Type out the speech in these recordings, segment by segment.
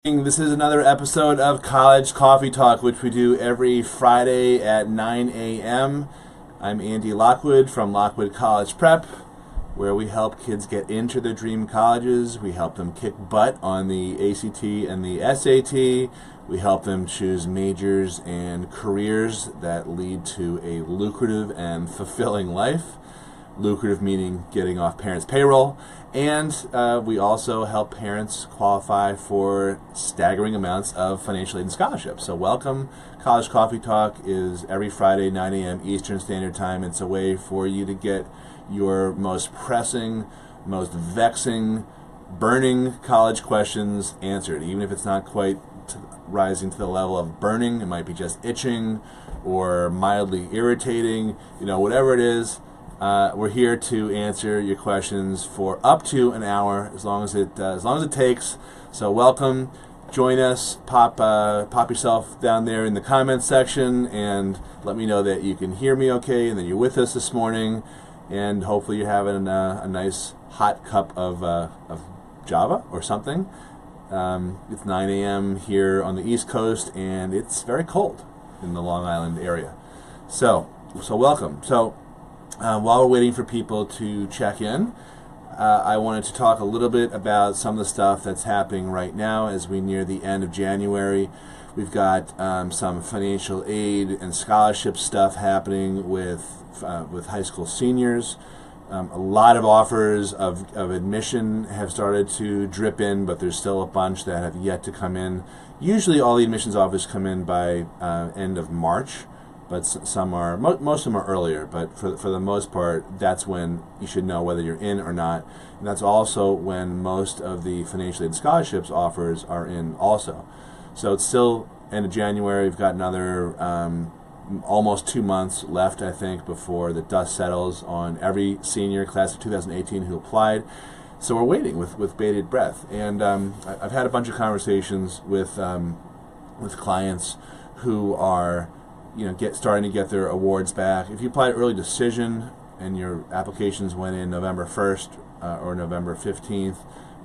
This is another episode of College Coffee Talk, which we do every Friday at 9 a.m. I'm Andy Lockwood from Lockwood College Prep, where we help kids get into their dream colleges. We help them kick butt on the ACT and the SAT. We help them choose majors and careers that lead to a lucrative and fulfilling life. Lucrative meaning getting off parents' payroll. And we also help parents qualify for staggering amounts of financial aid and scholarships. So welcome. College Coffee Talk is every Friday, 9 a.m. Eastern Standard Time. It's a way for you to get your most pressing, most vexing, burning college questions answered. Even if it's not quite rising to the level of burning, it might be just itching or mildly irritating, whatever it is. We're here to answer your questions for up to an hour, as long as it takes. So welcome, join us. Pop yourself down there in the comments section, and let me know that you can hear me okay, and that you're with us this morning. And hopefully you're having a nice hot cup of Java or something. It's 9 a.m. here on the East Coast, and it's very cold in the Long Island area. So welcome. So. While we're waiting for people to check in, I wanted to talk a little bit about some of the stuff that's happening right now as we near the end of January. We've got some financial aid and scholarship stuff happening with high school seniors. A lot of offers of admission have started to drip in, but there's still a bunch that have yet to come in. Usually all the admissions offers come in by end of March. But some are, most of them are earlier, but for the most part, that's when you should know whether you're in or not. And that's also when most of the financial aid scholarships offers are in also. So it's still end of January. We've got another almost 2 months left, I think, before the dust settles on every senior class of 2018 who applied. So we're waiting with bated breath. And I've had a bunch of conversations with clients who are starting to get their awards back. If you applied early decision and your applications went in November 1st or November 15th,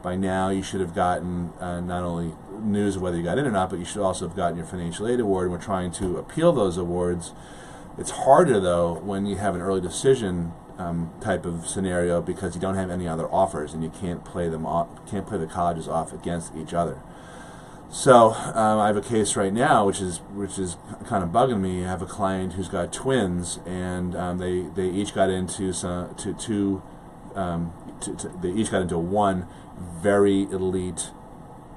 by now you should have gotten not only news of whether you got in or not, but you should also have gotten your financial aid award. And we're trying to appeal those awards. It's harder, though, when you have an early decision type of scenario, because you don't have any other offers and you can't play the colleges off against each other. So I have a case right now, which is kind of bugging me. I have a client who's got twins, and they each got into they each got into one very elite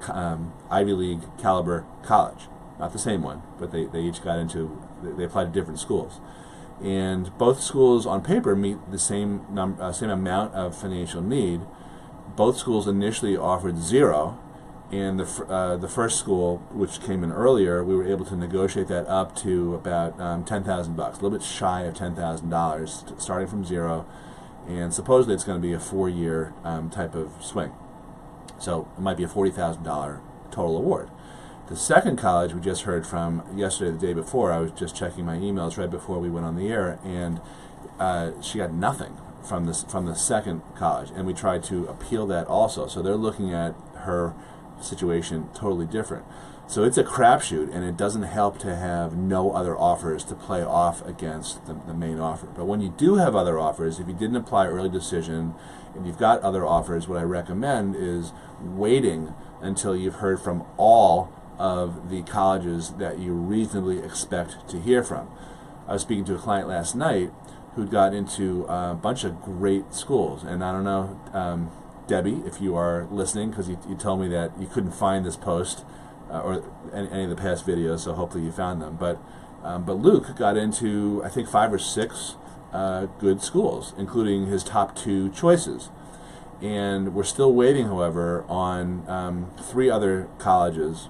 Ivy League caliber college. Not the same one, but they each got into. They applied to different schools, and both schools on paper meet the same amount of financial need. Both schools initially offered zero. And the first school, which came in earlier, we were able to negotiate that up to about $10,000, a little bit shy of $10,000, starting from zero. And supposedly it's going to be a 4-year type of swing. So it might be a $40,000 total award. The second college we just heard from yesterday, the day before, I was just checking my emails right before we went on the air, and she got nothing from the second college. And we tried to appeal that also. So they're looking at her situation totally different. So it's a crapshoot, and it doesn't help to have no other offers to play off against the main offer. But when you do have other offers, if you didn't apply early decision and you've got other offers, what I recommend is waiting until you've heard from all of the colleges that you reasonably expect to hear from. I was speaking to a client last night who'd got into a bunch of great schools, and I don't know, Debbie, if you are listening, because you told me that you couldn't find this post or any of the past videos, so hopefully you found them. But Luke got into, I think, 5 or 6 good schools, including his top 2 choices. And we're still waiting, however, on 3 other colleges,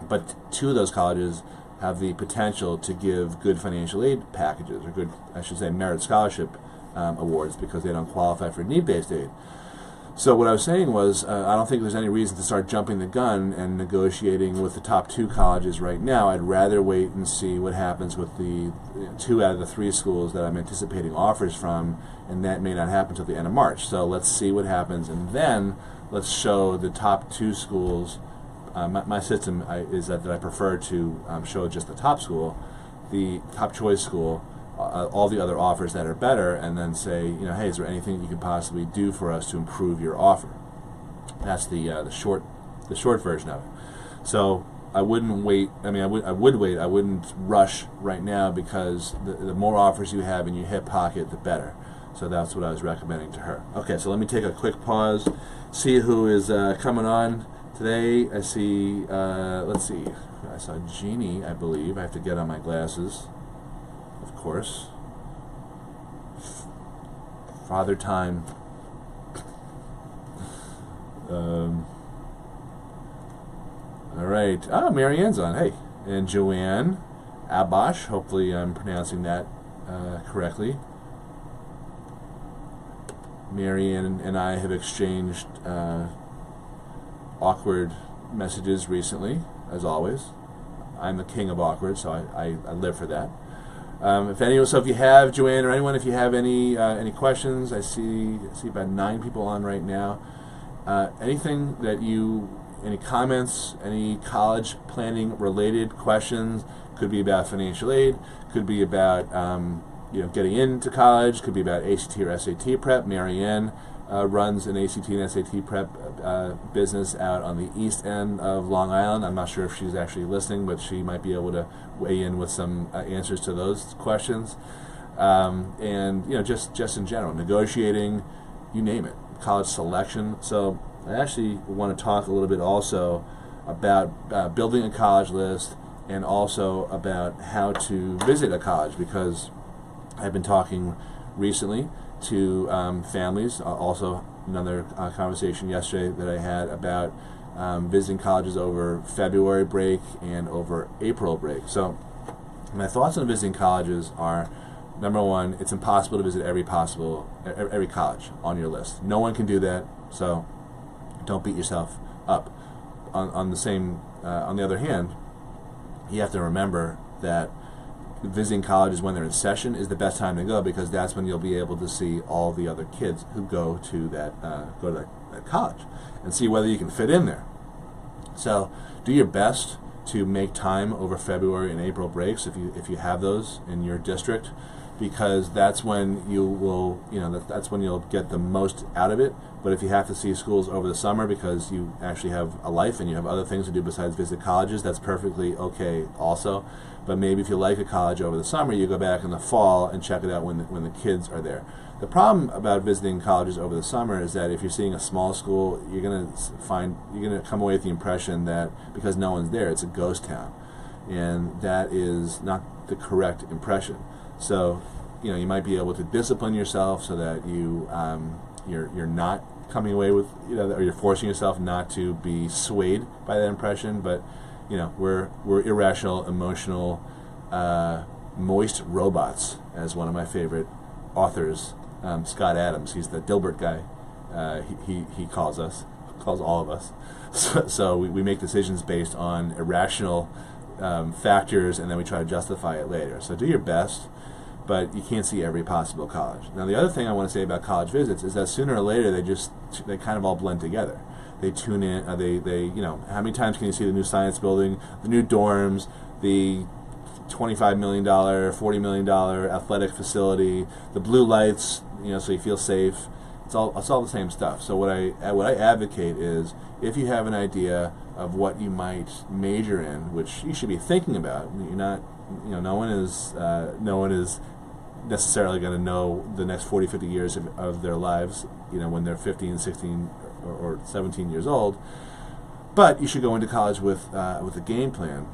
but 2 of those colleges have the potential to give good financial aid packages, or good, I should say, merit scholarship awards, because they don't qualify for need-based aid. So what I was saying was, I don't think there's any reason to start jumping the gun and negotiating with the top 2 colleges right now. I'd rather wait and see what happens with the 2 out of the 3 schools that I'm anticipating offers from, and that may not happen until the end of March. So let's see what happens, and then let's show the top 2 schools my system is that I prefer to show just the top school, the top choice school, all the other offers that are better, and then say, hey, is there anything you can possibly do for us to improve your offer? That's the short version of it. So I wouldn't wait. I mean, I would wait. I wouldn't rush right now, because the more offers you have in your hip pocket, the better. So that's what I was recommending to her. Okay, so let me take a quick pause, see who is coming on today. I see, let's see, I saw Jeannie, I believe. I have to get on my glasses, of course. Father Time. All right. Oh, Marianne's on. Hey. And Joanne Abash. Hopefully I'm pronouncing that correctly. Marianne and I have exchanged awkward messages recently, as always. I'm the king of awkward, so I live for that. If you have, Joanne or anyone, if you have any questions, I see about 9 people on right now. Anything that any comments, any college planning related questions, could be about financial aid, could be about getting into college, could be about ACT or SAT prep. Marianne runs an ACT and SAT prep business out on the east end of Long Island. I'm not sure if she's actually listening, but she might be able to weigh in with some answers to those questions. And just in general, negotiating, you name it, college selection. So I actually want to talk a little bit also about building a college list, and also about how to visit a college, because I've been talking recently to families. Also, another conversation yesterday that I had about visiting colleges over February break and over April break. So my thoughts on visiting colleges are, number one, it's impossible to visit every college on your list. No one can do that, so don't beat yourself up. On the other hand, you have to remember that visiting colleges when they're in session is the best time to go, because that's when you'll be able to see all the other kids who go to that college, and see whether you can fit in there. So do your best to make time over February and April breaks, if you have those in your district, because that's when that's when you'll get the most out of it. But if you have to see schools over the summer because you actually have a life and you have other things to do besides visit colleges, that's perfectly okay also. But maybe if you like a college over the summer, you go back in the fall and check it out when the kids are there. The problem about visiting colleges over the summer is that if you're seeing a small school, you're gonna come away with the impression that because no one's there, it's a ghost town, and that is not the correct impression. So, you might be able to discipline yourself so that you're not coming away with, or you're forcing yourself not to be swayed by that impression. But we're irrational, emotional, moist robots, as one of my favorite authors, Scott Adams. He's the Dilbert guy. He calls all of us. So we make decisions based on irrational factors, and then we try to justify it later. So do your best, but you can't see every possible college. Now, the other thing I want to say about college visits is that sooner or later they kind of all blend together. They tune in. How many times can you see the new science building, the new dorms, the $25 million, $40 million athletic facility, the blue lights, so you feel safe. It's all the same stuff. So what I advocate is, if you have an idea of what you might major in, which you should be thinking about, you're not, no one is necessarily going to know the next 40, 50 years of their lives, when they're 15, 16, or 17 years old. But you should go into college with a game plan.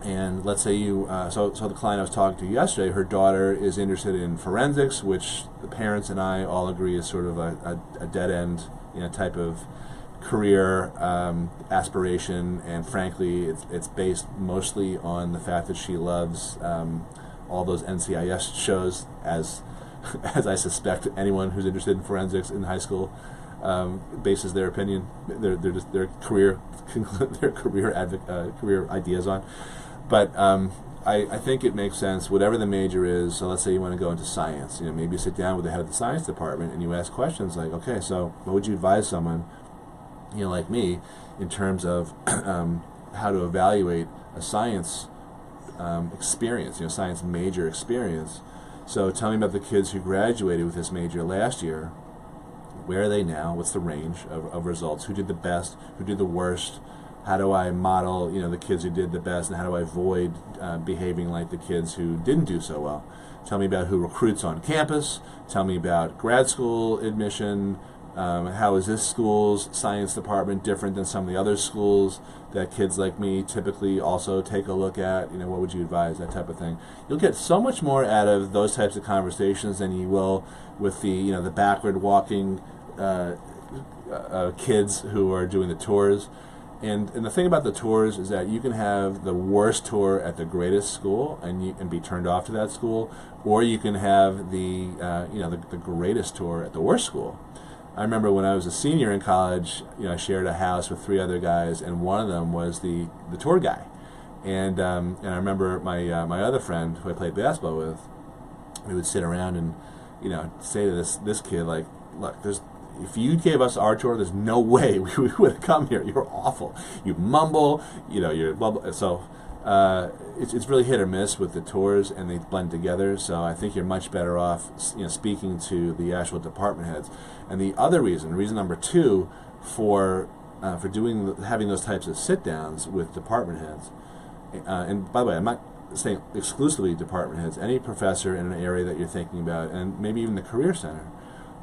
And let's say so the client I was talking to yesterday, her daughter is interested in forensics, which the parents and I all agree is sort of a dead end, type of career aspiration. And frankly, it's based mostly on the fact that she loves all those NCIS shows, as I suspect anyone who's interested in forensics in high school bases their opinion, their career ideas on. But I think it makes sense, whatever the major is. So let's say you want to go into science. Maybe you sit down with the head of the science department and you ask questions like, okay, so what would you advise someone like me, in terms of how to evaluate a science experience, science major experience. So tell me about the kids who graduated with this major last year. Where are they now? What's the range of results? Who did the best? Who did the worst? How do I model, the kids who did the best, and how do I avoid behaving like the kids who didn't do so well? Tell me about who recruits on campus. Tell me about grad school admission. How is this school's science department different than some of the other schools that kids like me typically also take a look at? What would you advise? That type of thing. You'll get so much more out of those types of conversations than you will with the backward walking kids who are doing the tours. And the thing about the tours is that you can have the worst tour at the greatest school and be turned off to that school, or you can have the greatest tour at the worst school. I remember when I was a senior in college, I shared a house with 3 other guys, and one of them was the tour guy. And I remember my other friend who I played basketball with, we would sit around and say to this kid, like, look, if you gave us our tour, there's no way we would have come here. You're awful. You mumble, you're blah. So it's really hit or miss with the tours, and they blend together. So I think you're much better off, speaking to the actual department heads. And the other reason number 2 for having those types of sit downs with department heads. And by the way, I'm not saying exclusively department heads. Any professor in an area that you're thinking about, and maybe even the career center,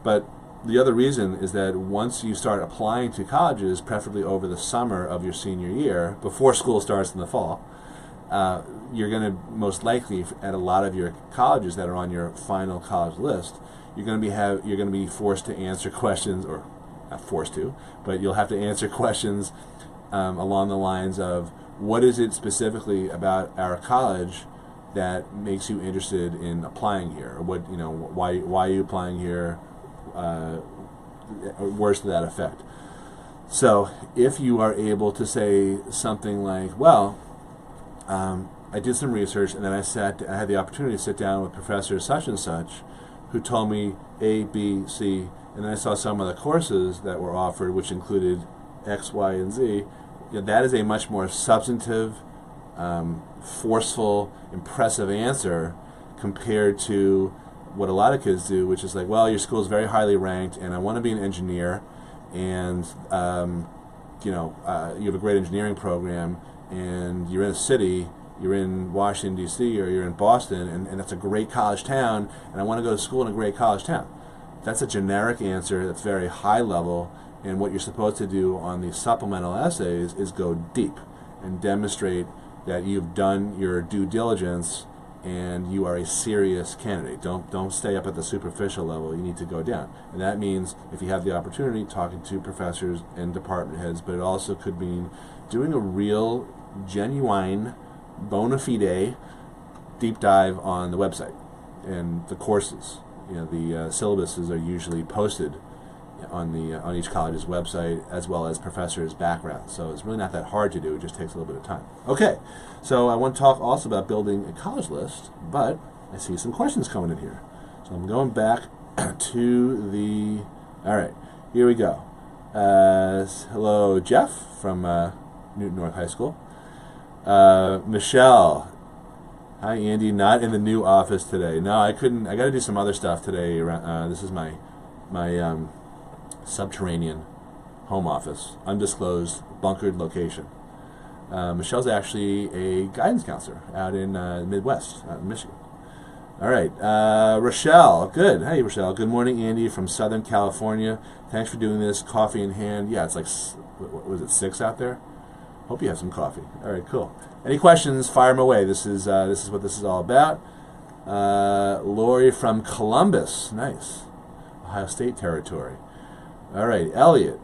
but the other reason is that once you start applying to colleges, preferably over the summer of your senior year, before school starts in the fall, you're going to most likely, at a lot of your colleges that are on your final college list, you're going to be forced to answer questions, or not forced to, but you'll have to answer questions along the lines of, what is it specifically about our college that makes you interested in applying here? Or why are you applying here? Words to that effect. So if you are able to say something like, well, I did some research, and then I had the opportunity to sit down with Professor such and such, who told me A, B, C, and then I saw some of the courses that were offered, which included X, Y, and Z. That is a much more substantive, forceful, impressive answer compared to what a lot of kids do, which is like, well, your school is very highly ranked, and I want to be an engineer, and you have a great engineering program, and you're in a city, you're in Washington, D.C., or you're in Boston, and that's a great college town, and I want to go to school in a great college town. That's a generic answer that's very high level, and what you're supposed to do on the supplemental essays is go deep and demonstrate that you've done your due diligence and you are a serious candidate. Don't stay up at the superficial level. You need to go down. And that means, if you have the opportunity, talking to professors and department heads, but it also could mean doing a real, genuine, bona fide deep dive on the website and the courses. The syllabuses are usually posted on each college's website, as well as professors' backgrounds. So it's really not that hard to do. It just takes a little bit of time. Okay, so I want to talk also about building a college list, but I see some questions coming in here. So I'm going back to the... All right, here we go. Hello, Jeff from Newton North High School. Michelle. Hi, Andy. Not in the new office today. No, I couldn't. I got to do some other stuff today. This is my subterranean home office, undisclosed, bunkered location. Michelle's actually a guidance counselor out in the Midwest, out in Michigan. All right, Rochelle. Good. Hey, Rochelle. Good morning, Andy from Southern California. Thanks for doing this. Coffee in hand. Yeah, it's like, what was it, 6 out there? Hope you have some coffee. All right, cool. Any questions? Fire them away. This is what this is all about. Lori from Columbus. Nice. Ohio State territory. All right, Elliot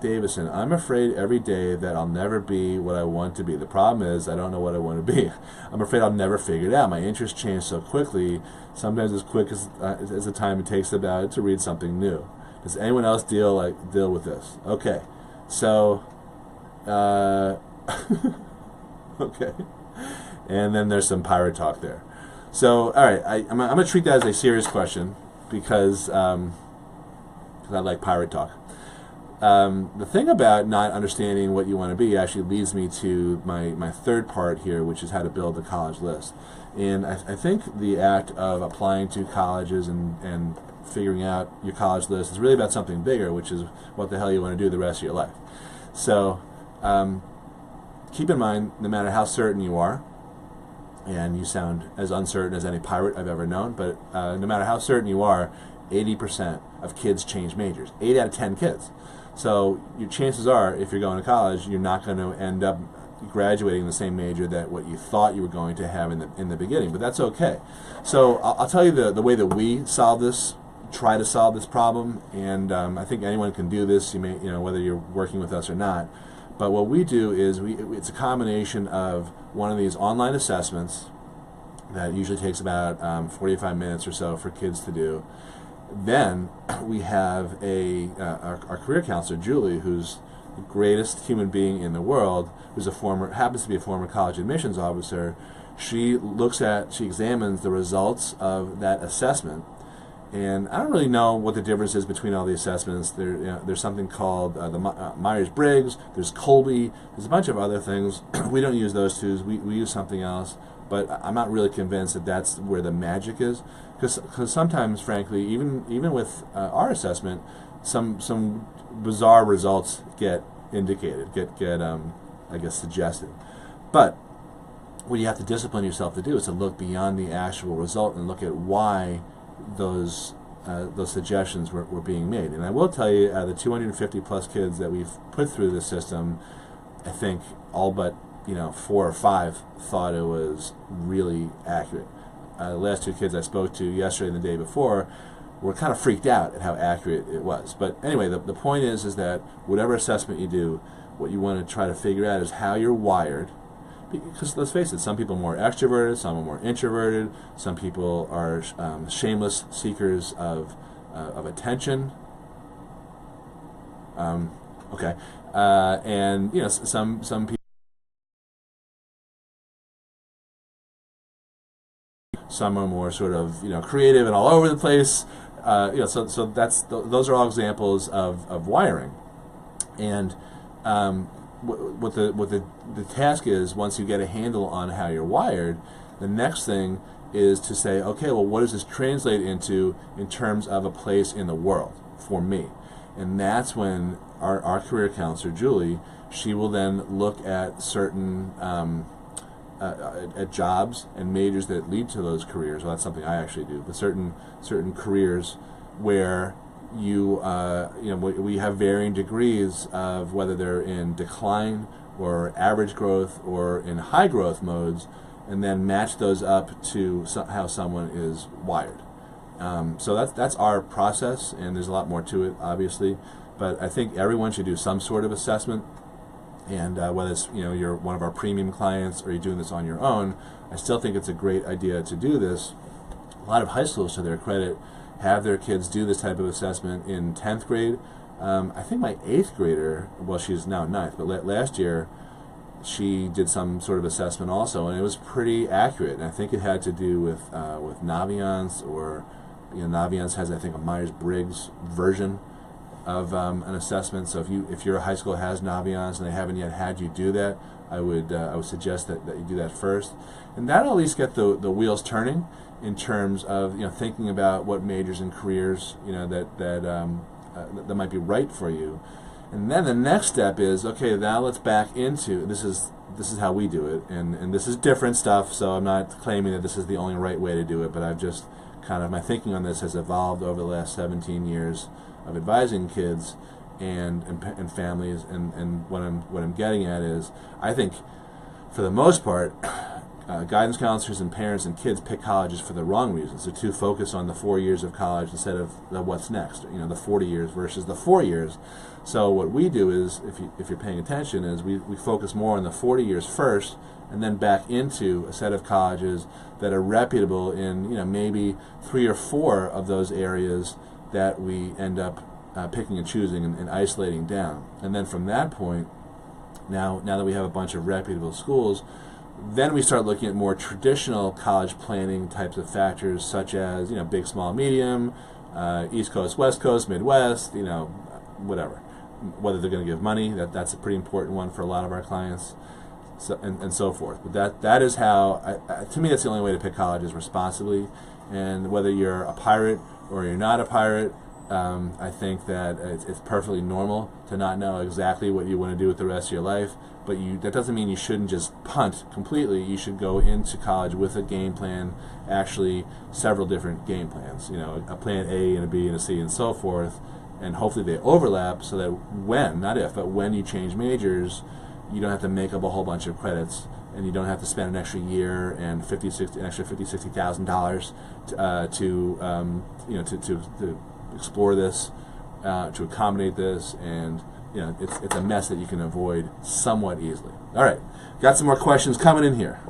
Davison. I'm afraid every day that I'll never be what I want to be. The problem is I don't know what I want to be. I'm afraid I'll never figure it out. My interests change so quickly, sometimes as quick as the time it takes about it to read something new. Does anyone else deal with this? Okay, so okay, and then there's some pirate talk there. So all right, I'm gonna treat that as a serious question because I like pirate talk. The thing about not understanding what you want to be actually leads me to my third part here, which is how to build a college list. And I think the act of applying to colleges and figuring out your college list is really about something bigger, which is what the hell you want to do the rest of your life. So keep in mind, no matter how certain you are, and you sound as uncertain as any pirate I've ever known, but no matter how certain you are, 80% of kids change majors. 8 out of 10 kids. So your chances are, if you're going to college, you're not going to end up graduating the same major that what you thought you were going to have in the beginning. But that's okay. So I'll tell you the way that we try to solve this problem, and I think anyone can do this. Whether you're working with us or not. But what we do is it's a combination of one of these online assessments that usually takes about 45 minutes or so for kids to do. Then we have our career counselor, Julie, who's the greatest human being in the world, happens to be a former college admissions officer. She examines the results of that assessment. And I don't really know what the difference is between all the assessments. There's something called the Myers-Briggs, there's Colby, there's a bunch of other things. We don't use those two, we use something else. But I'm not really convinced that that's where the magic is. Because sometimes, frankly, even with our assessment, some bizarre results get indicated, I guess, suggested. But what you have to discipline yourself to do is to look beyond the actual result and look at why those suggestions were being made. And I will tell you, the 250 plus kids that we've put through the system, I think all but 4 or 5 thought it was really accurate. The last 2 kids I spoke to yesterday and the day before were kind of freaked out at how accurate it was. But anyway, the point is that whatever assessment you do, what you want to try to figure out is how you're wired. Because let's face it, some people are more extroverted, some are more introverted, some people are shameless seekers of attention. Okay, and some people. Some are more sort of creative and all over the place. So those are all examples of wiring. And what the task is, once you get a handle on how you're wired, the next thing is to say, okay, well, what does this translate into in terms of a place in the world for me? And that's when our career counselor, Julie, she will then look at certain at jobs and majors that lead to those careers. Well, that's something I actually do, but certain careers where we have varying degrees of whether they're in decline or average growth or in high growth modes, and then match those up to how someone is wired. So that's our process, and there's a lot more to it, obviously, but I think everyone should do some sort of assessment. And whether it's you're one of our premium clients or you're doing this on your own, I still think it's a great idea to do this. A lot of high schools, to their credit, have their kids do this type of assessment in 10th grade. I think my 8th grader, well, she's now 9th, but last year she did some sort of assessment also, and it was pretty accurate. And I think it had to do with Naviance, or Naviance has, I think, a Myers-Briggs version of an assessment. So if your high school has Naviance and they haven't yet had you do that, I would suggest that you do that first, and that'll at least get the wheels turning in terms of thinking about what majors and careers that might be right for you. And then the next step is, okay, now let's back into this is how we do it, and this is different stuff. So I'm not claiming that this is the only right way to do it, but I've just my thinking on this has evolved over the last 17 years of advising kids and families, and what I'm getting at is, I think for the most part, guidance counselors and parents and kids pick colleges for the wrong reasons. They're too focused on the 4 years of college instead of the what's next, the 40 years versus the 4 years. So what we do is, if you're paying attention, is we focus more on the 40 years first, and then back into a set of colleges that are reputable in maybe 3 or 4 of those areas that we end up picking and choosing and isolating down. And then from that point, now that we have a bunch of reputable schools, then we start looking at more traditional college planning types of factors, such as big, small, medium, East Coast, West Coast, Midwest, whatever. whether they're going to give money. That's a pretty important one for a lot of our clients, and so forth. But that is how, to me, that's the only way to pick colleges responsibly. And whether you're a pirate or you're not a pirate, I think that it's perfectly normal to not know exactly what you want to do with the rest of your life. But that doesn't mean you shouldn't just punt completely. You should go into college with a game plan, actually several different game plans. A plan A and a B and a C and so forth, and hopefully they overlap so that when, not if, but when you change majors, you don't have to make up a whole bunch of credits, and you don't have to spend an extra year and an extra $60,000 to explore this, to accommodate this, and it's a mess that you can avoid somewhat easily. All right, got some more questions coming in here.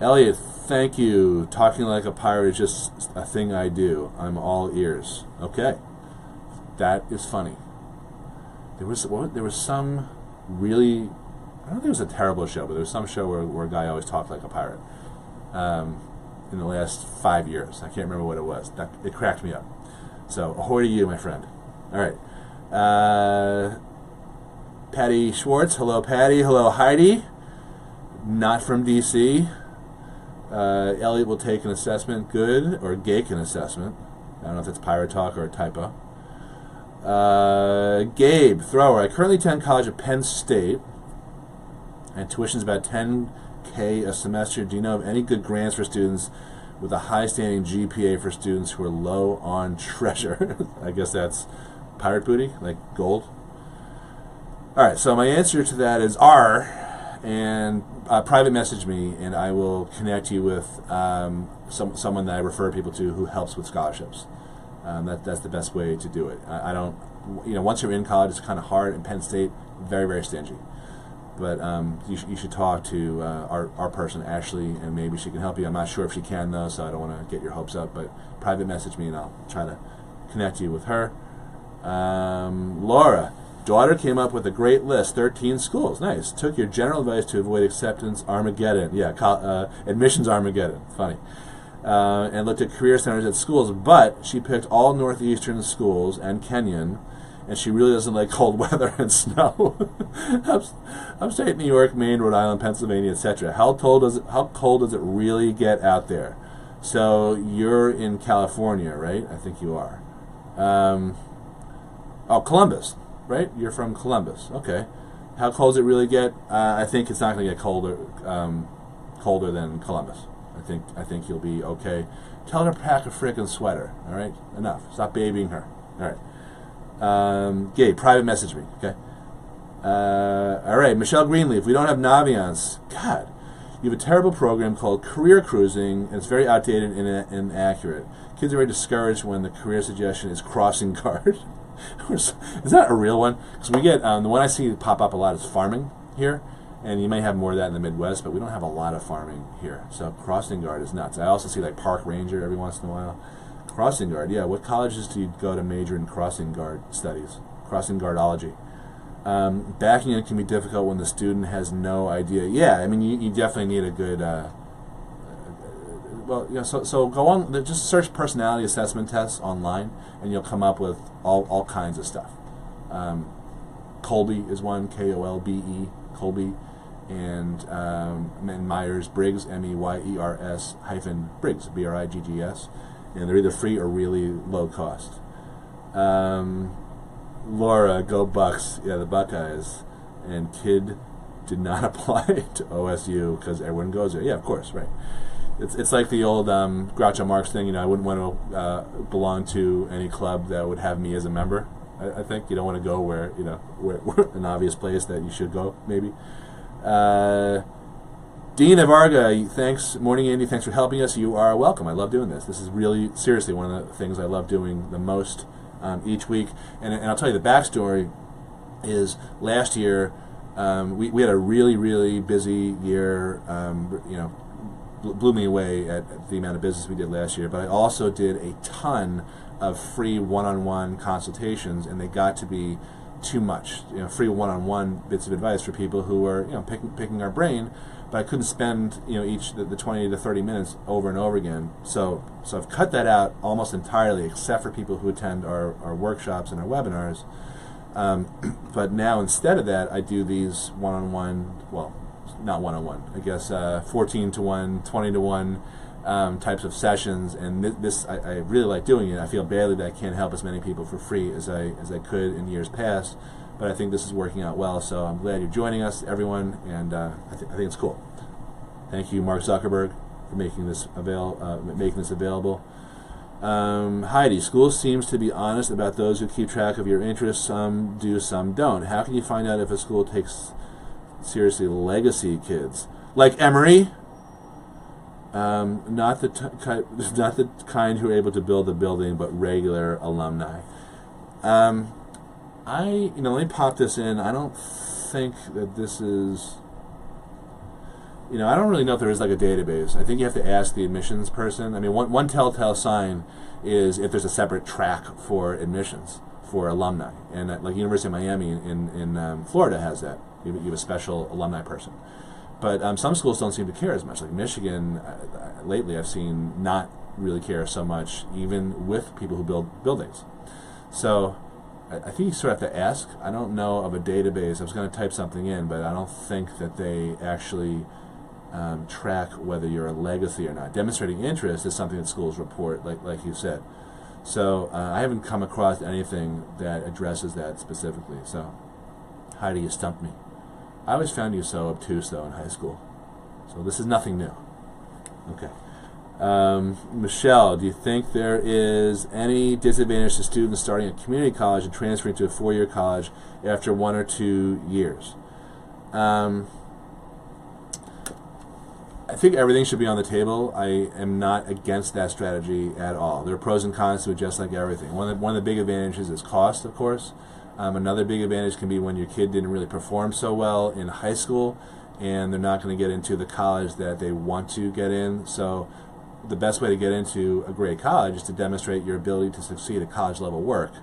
Elliot, thank you. Talking like a pirate is just a thing I do. I'm all ears. Okay, that is funny. There was some really, I don't think it was a terrible show, but there was some show where a guy always talked like a pirate. In the last 5 years, I can't remember what it was. It cracked me up. So ahoy to you, my friend. All right. Patty Schwartz. Hello, Patty. Hello, Heidi. Not from DC. Elliot will take an assessment. Good. Or Gake an assessment. I don't know if that's pirate talk or a typo. Gabe Thrower. I currently attend college at Penn State, and tuition is about $10K a semester. Do you know of any good grants for students with a high-standing GPA for students who are low on treasure? I guess that's pirate booty, like gold. All right, so my answer to that is R, and private message me, and I will connect you with someone that I refer people to who helps with scholarships. That's the best way to do it. I don't, once you're in college, it's kind of hard. In Penn State, very, very stingy. But you should talk to our person, Ashley, and maybe she can help you. I'm not sure if she can, though, so I don't want to get your hopes up. But private message me, and I'll try to connect you with her. Laura, daughter came up with a great list, 13 schools. Nice. Took your general advice to avoid acceptance Armageddon. Yeah, admissions Armageddon. Funny. And looked at career centers at schools, but she picked all Northeastern schools and Kenyon, and she really doesn't like cold weather and snow. Upstate New York, Maine, Rhode Island, Pennsylvania, etc. How cold does it really get out there? So you're in California, right? I think you are. Columbus, right? You're from Columbus. Okay. How cold does it really get? I think it's not going to get colder than Columbus. I think you'll be okay. Tell her to pack a frickin' sweater. All right, enough. Stop babying her. All right. Gabe, private message me. Okay. All right, Michelle Greenleaf. We don't have Naviance. God, you have a terrible program called Career Cruising, and it's very outdated and inaccurate. Kids are very discouraged when the career suggestion is crossing guard. Is that a real one? Because we get the one I see pop up a lot is farming here. And you may have more of that in the Midwest, but we don't have a lot of farming here. So crossing guard is nuts. I also see like park ranger every once in a while. Crossing guard, yeah. What colleges do you go to major in crossing guard studies? Crossing guardology. Backing in can be difficult when the student has no idea. Yeah, I mean you definitely need a good. So go on. Just search personality assessment tests online, and you'll come up with all kinds of stuff. Kolbe is one. Kolbe. Kolbe. And Myers-Briggs, MEYERS -Briggs, BRIGGS, and they're either free or really low cost. Laura, go Bucks! Yeah, the Buckeyes. And kid did not apply to OSU because everyone goes there. Yeah, of course, right. It's like the old Groucho Marx thing. I wouldn't want to belong to any club that would have me as a member. I think you don't want to go where an obvious place that you should go, maybe. Dean of Arga, thanks. Morning, Andy. Thanks for helping us. You are welcome. I love doing this. This is really, seriously, one of the things I love doing the most each week. And I'll tell you the backstory is last year we had a really, really busy year. Blew me away at the amount of business we did last year. But I also did a ton of free one-on-one consultations, and they got to be too much. Free one-on-one bits of advice for people who are picking our brain, but I couldn't spend each the 20 to 30 minutes over and over again. So I've cut that out almost entirely, except for people who attend our workshops and our webinars. But now instead of that, I do these one-on-one, well, not one-on-one, I guess 14 to 1, 20 to 1 types of sessions, and this I really like doing it. I feel badly that I can't help as many people for free as I could in years past, but I think this is working out well, so I'm glad you're joining us, everyone, and I think it's cool. Thank you, Mark Zuckerberg, for making this available. Heidi, school seems to be honest about those who keep track of your interests. Some do, some don't. How can you find out if a school takes seriously legacy kids? Like Emory? Not the kind who are able to build a building, but regular alumni. Let me pop this in. I don't think that this is, I don't really know if there is like a database. I think you have to ask the admissions person. I mean, one telltale sign is if there's a separate track for admissions for alumni, and like University of Miami in Florida has that. You have a special alumni person. But some schools don't seem to care as much. Like Michigan, lately I've seen not really care so much, even with people who build buildings. So I think you sort of have to ask. I don't know of a database. I was going to type something in, but I don't think that they actually track whether you're a legacy or not. Demonstrating interest is something that schools report, like you said. So I haven't come across anything that addresses that specifically. So Heidi, you stumped me. I always found you so obtuse, though, in high school. So this is nothing new. Okay. Michelle, do you think there is any disadvantage to students starting at community college and transferring to a four-year college after 1 or 2 years? I think everything should be on the table. I am not against that strategy at all. There are pros and cons to it, just like everything. One of the big advantages is cost, of course. Another big advantage can be when your kid didn't really perform so well in high school and they're not going to get into the college that they want to get in. So the best way to get into a great college is to demonstrate your ability to succeed at college level work,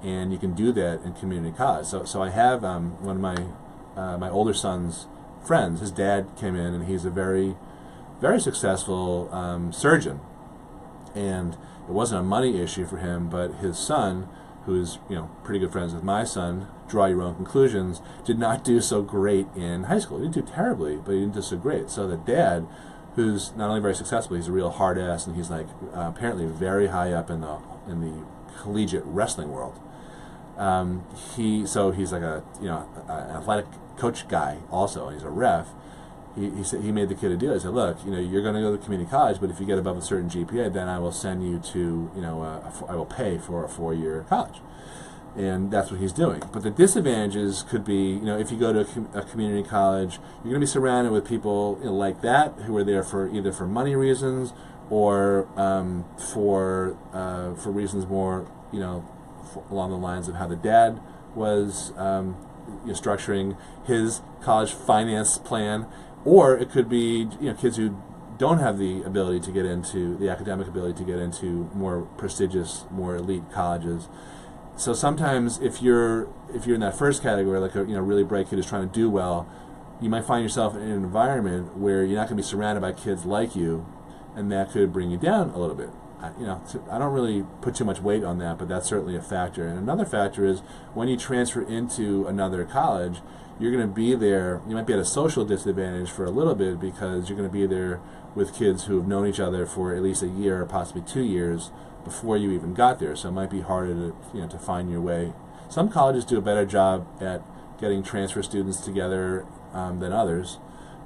and you can do that in community college. So I have one of my older son's friends. His dad came in, and he's a very, very successful surgeon, and it wasn't a money issue for him, but his son, who's pretty good friends with my son, draw your own conclusions, did not do so great in high school. He didn't do terribly, but he didn't do so great. So the dad, who's not only very successful, he's a real hard ass, and he's like apparently very high up in the collegiate wrestling world. He's like an athletic coach guy also, and he's a ref. He said, he made the kid a deal. He said, look, you're going to go to community college, but if you get above a certain GPA, then I will send you to, I will pay for a 4-year college. And that's what he's doing. But the disadvantages could be, if you go to a community college, you're going to be surrounded with people like that who are there for either for money reasons or for reasons more, along the lines of how the dad was structuring his college finance plan. Or it could be kids who don't have the ability to get into the academic ability to get into more prestigious, more elite colleges. So sometimes if you're in that first category, like a really bright kid who's trying to do well, you might find yourself in an environment where you're not going to be surrounded by kids like you, and that could bring you down a little bit. I don't really put too much weight on that, but that's certainly a factor. And another factor is when you transfer into another college, you're going to be there. You might be at a social disadvantage for a little bit because you're going to be there with kids who have known each other for at least a year or possibly 2 years before you even got there. So it might be harder to find your way. Some colleges do a better job at getting transfer students together than others.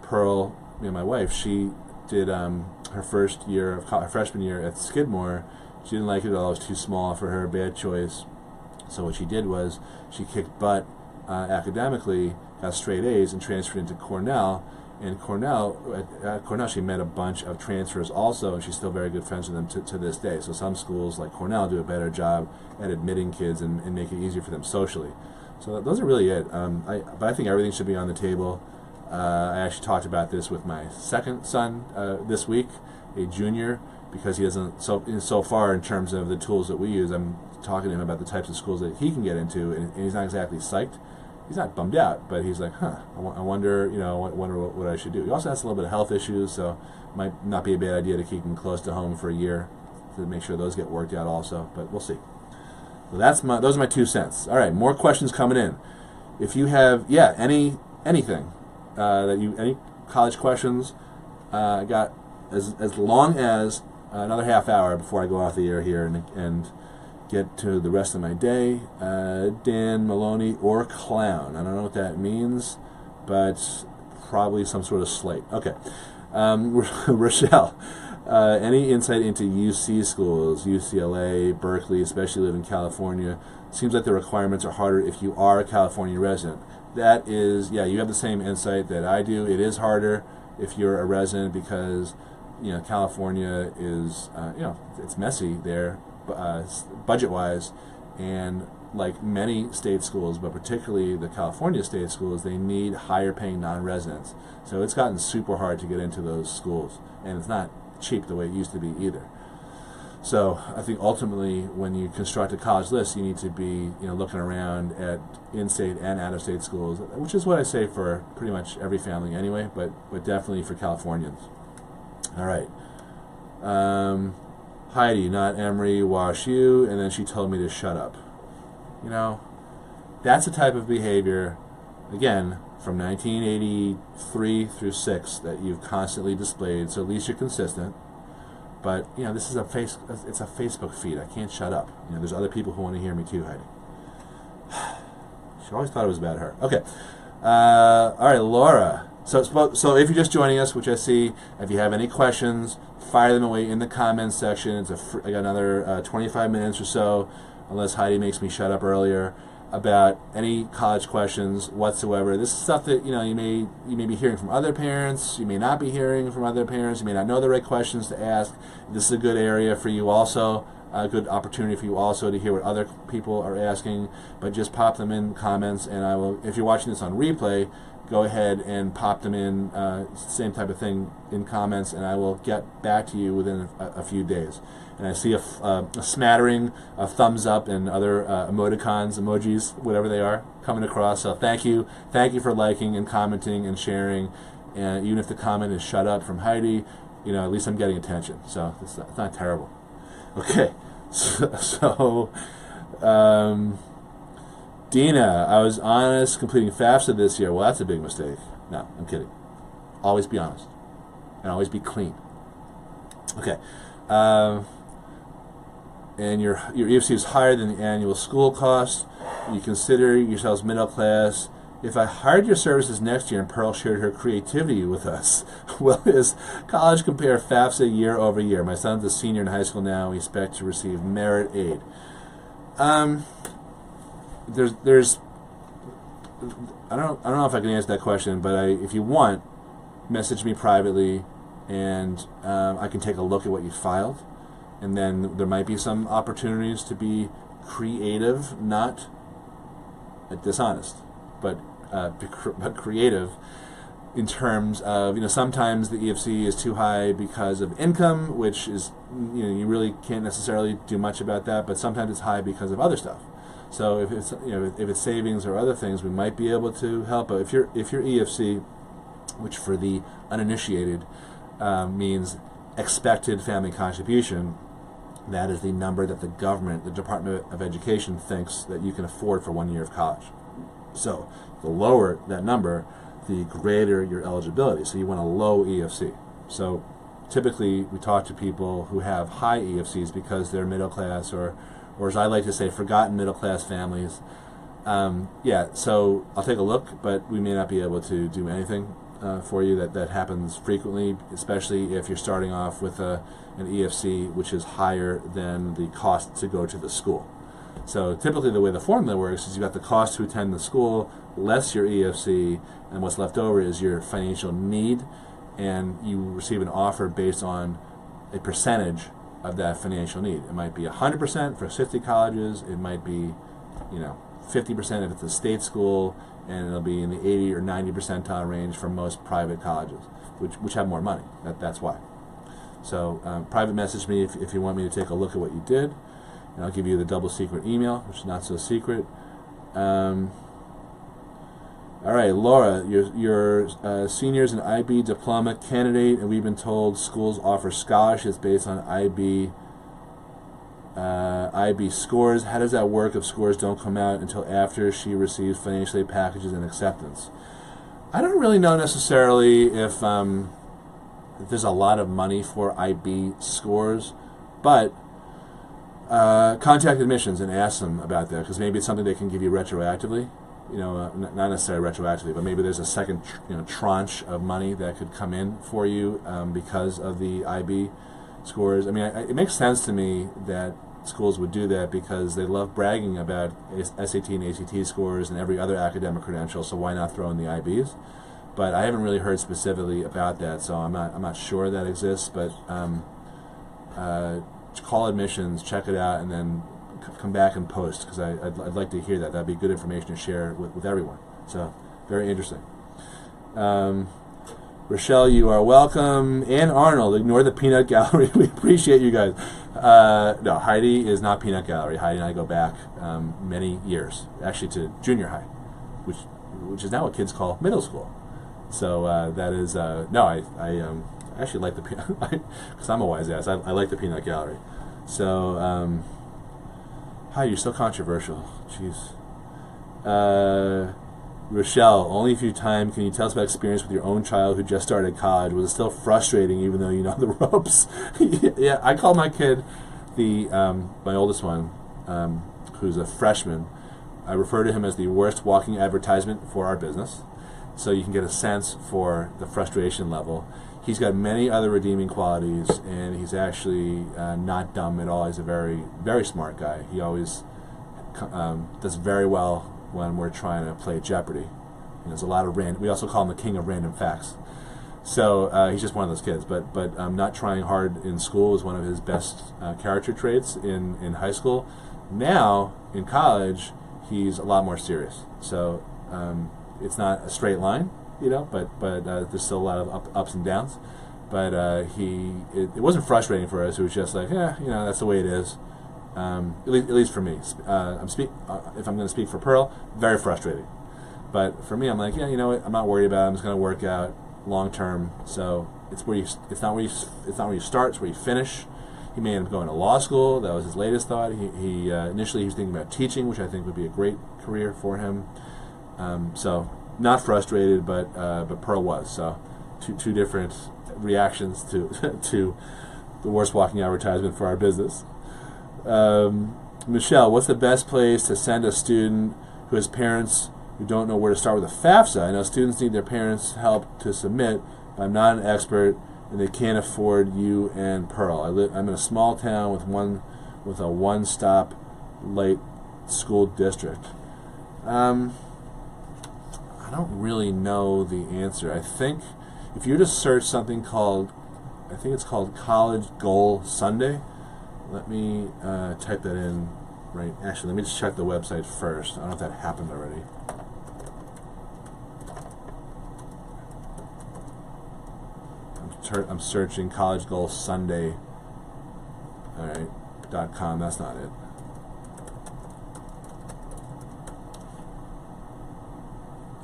Pearl, my wife, she did her first year of her freshman year at Skidmore. She didn't like it at all. It was too small for her, bad choice. So what she did was she kicked butt academically, got straight A's, and transferred into Cornell. And Cornell, at Cornell, she met a bunch of transfers also, and she's still very good friends with them to this day. So some schools like Cornell do a better job at admitting kids and make it easier for them socially. So those are really it. But I think everything should be on the table. I actually talked about this with my second son this week, a junior, because he doesn't so far in terms of the tools that we use. I'm talking to him about the types of schools that he can get into, and he's not exactly psyched. He's not bummed out, but he's like, I wonder, wonder what I should do. He also has a little bit of health issues, so it might not be a bad idea to keep him close to home for a year to make sure those get worked out also, but we'll see. So those are my 2 cents. All right, more questions coming in. If you have, anything any college questions, I got as long as another half hour before I go off the air here and get to the rest of my day. Dan Maloney or clown. I don't know what that means, but probably some sort of slate. Okay. Rochelle, any insight into UC schools, UCLA, Berkeley, especially live in California? Seems like the requirements are harder if you are a California resident. That is, you have the same insight that I do. It is harder if you're a resident because, California is, it's messy there, budget-wise, and like many state schools, but particularly the California state schools, they need higher-paying non-residents. So it's gotten super hard to get into those schools, and it's not cheap the way it used to be either. So I think ultimately, when you construct a college list, you need to be looking around at in-state and out-of-state schools, which is what I say for pretty much every family anyway, but definitely for Californians. All right. Heidi, not Emory, Wash U, and then she told me to shut up. That's the type of behavior, again, from 1983 through 6 that you've constantly displayed, so at least you're consistent. But, this is it's a Facebook feed. I can't shut up. There's other people who want to hear me too, Heidi. She always thought it was about her. Okay. All right, Laura. So if you're just joining us, which I see, if you have any questions, fire them away in the comments section. I got another 25 minutes or so, unless Heidi makes me shut up earlier, about any college questions whatsoever. This is stuff that you may be hearing from other parents. You may not be hearing from other parents. You may not know the right questions to ask. This is a good area for you also, a good opportunity for you also to hear what other people are asking. But just pop them in comments, and I will. If you're watching this on replay, go ahead and pop them in, same type of thing in comments, and I will get back to you within a few days. And I see a smattering of thumbs up and other emoticons, emojis, whatever they are, coming across. So thank you for liking and commenting and sharing. And even if the comment is shut up from Heidi, at least I'm getting attention. So it's not terrible. Okay, so Dina, I was honest completing FAFSA this year. Well, that's a big mistake. No, I'm kidding. Always be honest and always be clean. Okay. And your EFC is higher than the annual school cost. You consider yourselves middle class. If I hired your services next year and Pearl shared her creativity with us, will his college compare FAFSA year over year? My son's a senior in high school now. We expect to receive merit aid. There's I don't know if I can answer that question, but if you want, message me privately, and I can take a look at what you filed. And then there might be some opportunities to be creative, not dishonest, but creative in terms of, sometimes the EFC is too high because of income, which is, you really can't necessarily do much about that, but sometimes it's high because of other stuff. So if it's, if it's savings or other things, we might be able to help. But if your EFC, which for the uninitiated means expected family contribution, that is the number that the government, the Department of Education, thinks that you can afford for 1 year of college. So the lower that number, the greater your eligibility. So you want a low EFC. So typically we talk to people who have high EFCs because they're middle class, or as I like to say, forgotten middle class families. So I'll take a look, but we may not be able to do anything for you. That happens frequently, especially if you're starting off with an EFC which is higher than the cost to go to the school. So typically the way the formula works is you've got the cost to attend the school less your EFC, and what's left over is your financial need, and you receive an offer based on a percentage of that financial need. It might be 100% for 60 colleges. It might be 50% if it's a state school, and it'll be in the 80 or 90 percentile range for most private colleges, which have more money. That's why. So private message me if you want me to take a look at what you did. and I'll give you the double secret email, which is not so secret. All right, Laura, you're seniors and IB diploma candidate, and we've been told schools offer scholarships based on IB scores. How does that work if scores don't come out until after she receives financial aid packages and acceptance? I don't really know necessarily if there's a lot of money for IB scores, but contact admissions and ask them about that, because maybe it's something they can give you retroactively. Not necessarily retroactively, but maybe there's a second tranche of money that could come in for you because of the IB scores. I mean, it makes sense to me that schools would do that because they love bragging about SAT and ACT scores and every other academic credential, so why not throw in the IBs? But I haven't really heard specifically about that, so I'm not sure that exists, but call admissions, check it out, and then come back and post, because I'd like to hear that. That'd be good information to share with everyone. So, very interesting. Rochelle, you are welcome. Ann Arnold, ignore the peanut gallery. We appreciate you guys. No, Heidi is not peanut gallery. Heidi and I go back many years, actually to junior high, which is now what kids call middle school. So that is no. I actually like the peanut, because I'm a wise ass. I like the peanut gallery. So. Hi, you're so controversial. Jeez. Rochelle, only if you have time, can you tell us about experience with your own child who just started college? Was it still frustrating even though you know the ropes? Yeah, I call my kid, my oldest one, who's a freshman, I refer to him as the worst walking advertisement for our business, so you can get a sense for the frustration level. He's got many other redeeming qualities, and he's actually not dumb at all. He's a very, very smart guy. He always does very well when we're trying to play Jeopardy. There's a lot of we also call him the king of random facts. So he's just one of those kids. But not trying hard in school is one of his best character traits in high school. Now, in college, he's a lot more serious. So it's not a straight line. But there's still a lot of ups and downs. But it wasn't frustrating for us. It was just like, that's the way it is. At least for me. If I'm going to speak for Pearl, very frustrating. But for me, I'm like, you know what? I'm not worried about it. I'm just going to work out long term. So it's not where you start. It's where you finish. He may end up going to law school. That was his latest thought. He initially he was thinking about teaching, which I think would be a great career for him. So. Not frustrated, but Pearl was. So, two different reactions to to the worst walking advertisement for our business. Michelle, what's the best place to send a student who has parents who don't know where to start with a FAFSA? I know students need their parents' help to submit, but I'm not an expert, and they can't afford you and Pearl. I'm in a small town with a one-stop late school district. I don't really know the answer. I think if you were to search something called, I think it's called College Goal Sunday. Let me type that in right. Actually, let me just check the website first. I don't know if that happened already. I'm searching College Goal Sunday. All right, .com. That's not it.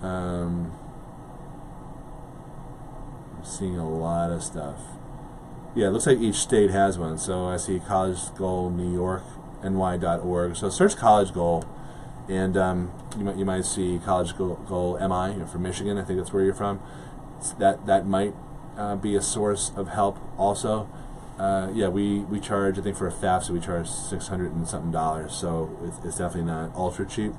I'm seeing a lot of stuff. Yeah, it looks like each state has one. So I see College Goal New York, ny.org. So search College Goal, and you might see College Goal MI from Michigan. I think that's where you're from. That might be a source of help also. Yeah, we charge, I think for a FAFSA we charge $600 and something. So it's definitely not ultra cheap.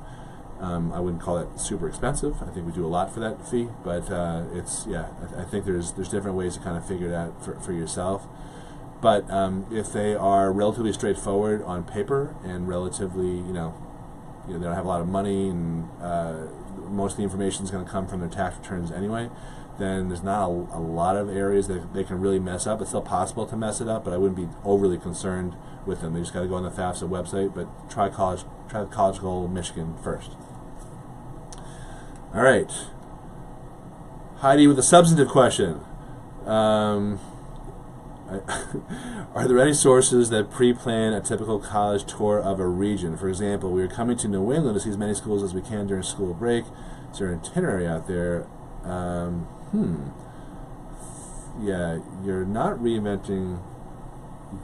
I wouldn't call it super expensive. I think we do a lot for that fee, but I think there's different ways to kind of figure it out for yourself. But if they are relatively straightforward on paper and relatively, they don't have a lot of money, and most of the information is going to come from their tax returns anyway, then there's not a lot of areas that they can really mess up. It's still possible to mess it up, but I wouldn't be overly concerned with them. They just got to go on the FAFSA website, but try College Goal Michigan first. All right. Heidi with a substantive question. Are there any sources that pre-plan a typical college tour of a region? For example, we are coming to New England to see as many schools as we can during school break. Is there an itinerary out there? Yeah, you're not reinventing,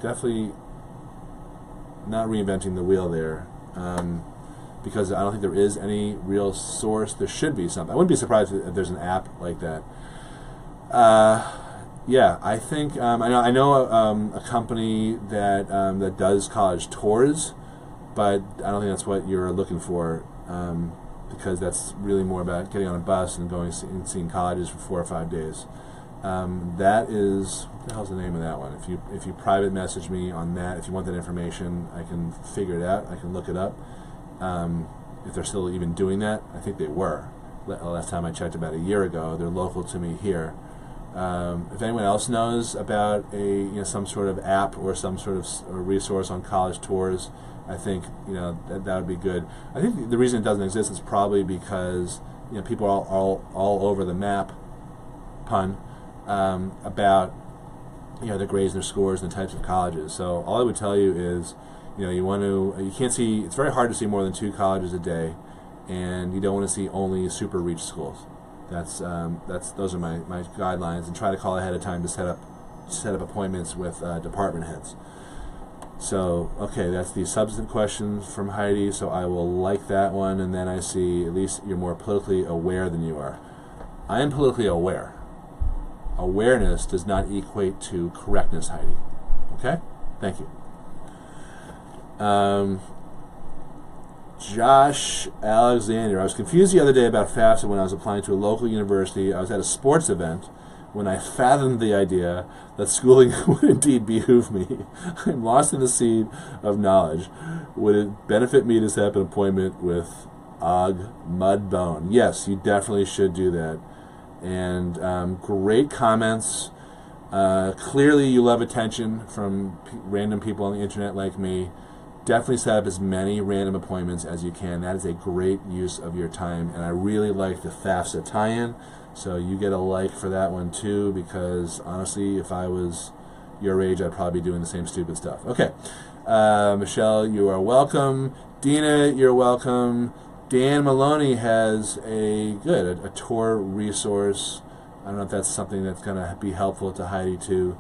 definitely not reinventing the wheel there, because I don't think there is any real source. There should be something. I wouldn't be surprised if there's an app like that. Yeah, I think I know a company that that does college tours, but I don't think that's what you're looking for, because that's really more about getting on a bus and going and seeing colleges for 4 or 5 days. That is, what the hell's the name of that one? If you private message me on that, if you want that information, I can figure it out. I can look it up. If they're still even doing that, I think they were. Last time I checked, about a year ago. They're local to me here. If anyone else knows about some sort of app or some sort of resource on college tours, I think that would be good. I think the reason it doesn't exist is probably because people are all over the map, pun, about their grades and their scores and the types of colleges. So all I would tell you is you can't see. It's very hard to see more than 2 colleges a day, and you don't want to see only super reach schools. Those are my guidelines, and try to call ahead of time to set up appointments with department heads. So okay, that's the substantive questions from Heidi. So I will like that one, and then I see at least you're more politically aware than you are. I am politically aware. Awareness does not equate to correctness, Heidi. Okay, thank you. Josh Alexander. I was confused the other day about FAFSA when I was applying to a local university. I was at a sports event when I fathomed the idea that schooling would indeed behoove me. I'm lost in the sea of knowledge. Would it benefit me to set up an appointment with Og Mudbone? Yes, you definitely should do that. And great comments. Clearly you love attention from random people on the internet like me. Definitely set up as many random appointments as you can. That is a great use of your time, and I really like the FAFSA tie-in, so you get a like for that one too, because honestly, if I was your age, I'd probably be doing the same stupid stuff. Okay, Michelle, you are welcome. Dina, you're welcome. Dan Maloney has a tour resource. I don't know if that's something that's going to be helpful to Heidi too.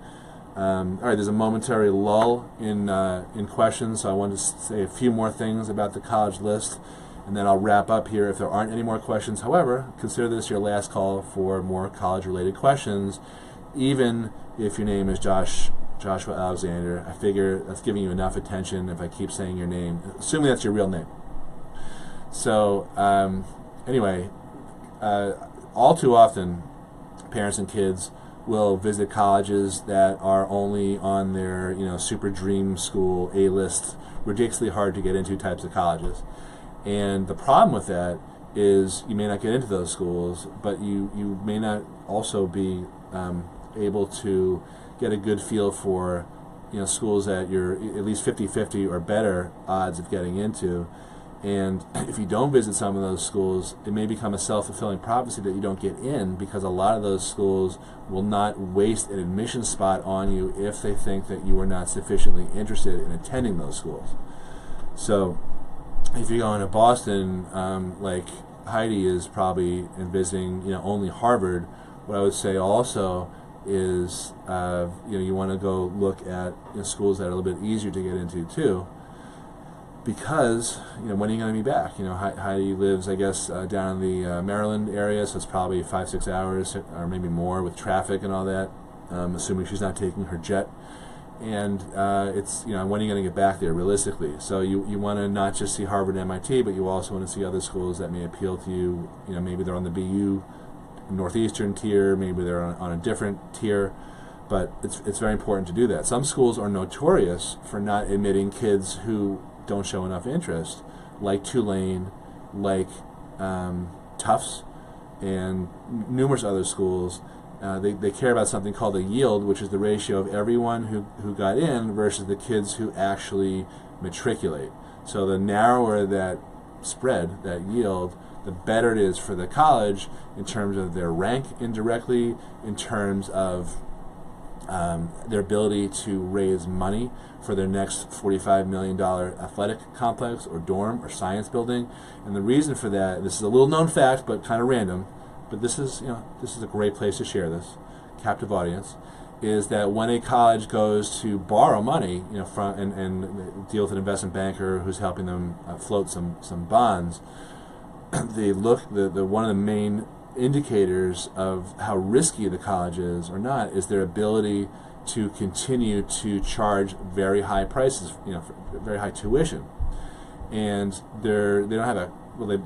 All right, there's a momentary lull in questions, so I want to say a few more things about the college list, and then I'll wrap up here if there aren't any more questions. However, consider this your last call for more college-related questions, even if your name is Joshua Alexander. I figure that's giving you enough attention if I keep saying your name, assuming that's your real name. So, anyway, all too often, parents and kids will visit colleges that are only on their super dream school A-list, ridiculously hard to get into types of colleges. And the problem with that is you may not get into those schools, but you may not also be able to get a good feel for schools that you're at least 50-50 or better odds of getting into. And if you don't visit some of those schools, it may become a self-fulfilling prophecy that you don't get in, because a lot of those schools will not waste an admission spot on you if they think that you are not sufficiently interested in attending those schools. So if you're going to Boston, like Heidi is probably and visiting only Harvard, what I would say also is you want to go look at schools that are a little bit easier to get into too. Because when are you going to be back? Heidi lives, I guess, down in the Maryland area, so it's probably 5-6 hours or maybe more with traffic and all that. Assuming she's not taking her jet, and it's when are you going to get back there realistically? So you want to not just see Harvard and MIT, but you also want to see other schools that may appeal to you. Maybe they're on the BU Northeastern tier, maybe they're on a different tier. But it's very important to do that. Some schools are notorious for not admitting kids who don't show enough interest, like Tulane, like Tufts, and numerous other schools. They care about something called the yield, which is the ratio of everyone who got in versus the kids who actually matriculate. So the narrower that spread, that yield, the better it is for the college in terms of their rank indirectly, in terms of their ability to raise money for their next $45 million athletic complex or dorm or science building. And the reason for that, this is a little known fact, but kind of random, but this is a great place to share this, captive audience, is that when a college goes to borrow money, from and deal with an investment banker who's helping them float some bonds, they look the one of the main indicators of how risky the college is or not is their ability to continue to charge very high prices, very high tuition, and they don't have